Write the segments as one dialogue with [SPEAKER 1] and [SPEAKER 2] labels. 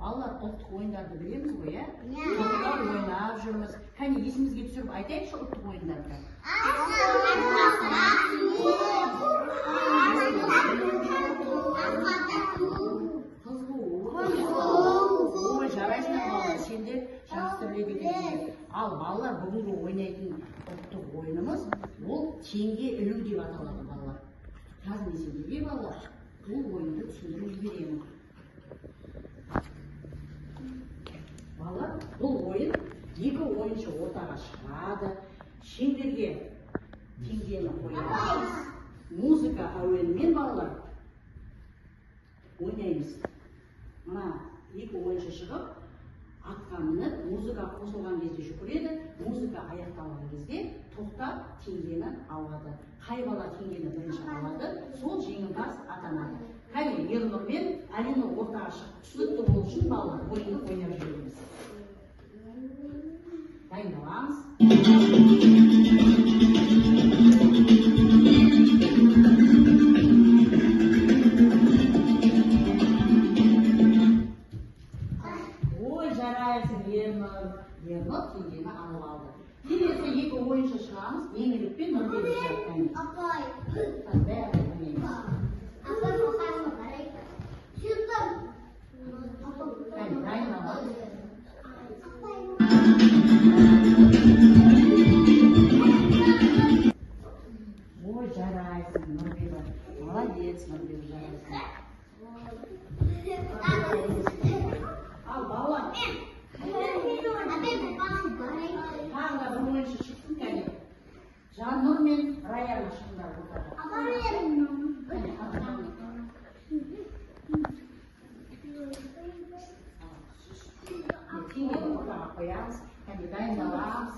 [SPEAKER 1] Балалар ұлттық ойындарды білеміз ғой, иә? Тоқтар ойнап жүрміз. Кәне есімізге түсіріп айтайықшы ұлттық ойындарды. Ой, жарайсыңдар балалар, сендер жақсы біледі екенсіңдер. Ал балалар бүгінгі ойнайтын ұлттық ойынымыз ол теңге ілу деп аталады балалар. Қазір мен сендерге балалар бұл ойынды түсіндіріп жіберемін. Балалар, бұл ойын екі ойыншы ортаға шығады, шеңберге теңгені қоямыз, музыка әуенімен балалар ойнаймыз. Мына екі ойыншы шығып, атқа мініп, музыка қосылған кезде жүгіреді, музыка аяқталған кезде тоқтап теңгені алады. Қай бала теңгені бірінші алады, сол жеңімпаз атанады. Кәне, Ернұр мен Алина ортаға шығып, түсінікті болу үшін балалар ойынды ойнап жүреміз. Дайындаламыз. Ой, жарайсың, Ернұр. Ернұр теңгені алып алды. Келесі екі ойыншы шығамыз, еңілік пен Нұрбек шығады. Апай. Бәрі ойнаймыз. Апай, қоқасың қарай. Жүрдім. Кәне, дайындаламыз. Ой, жарайсың, Нұрбек. Молодец, Нұрбек, жарайсың. Ал, балалар. Тағы да бір ойыншы шықсын, кәне. Жаннұр мен Раяна шықсындар ортаға. Теңгені ортаға қоямыз, кәне дайындаламыз.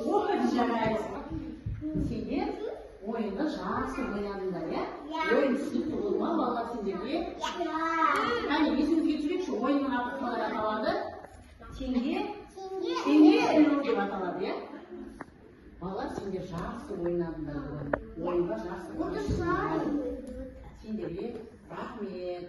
[SPEAKER 1] Ой, жарайсың. Сендер ойынды жақсы ойнадыңдар, иә? Ойын түсінікті болды ма, балалар сендерге? Кәне, есімізге түсірейікші, ойынның аты қалай аталады? Теңге ілу деп аталады, иә? Балалар, сендер жақсы ойнадыңдар. Ойынға жақсы ойнадыңдар. Сендерге рахмет.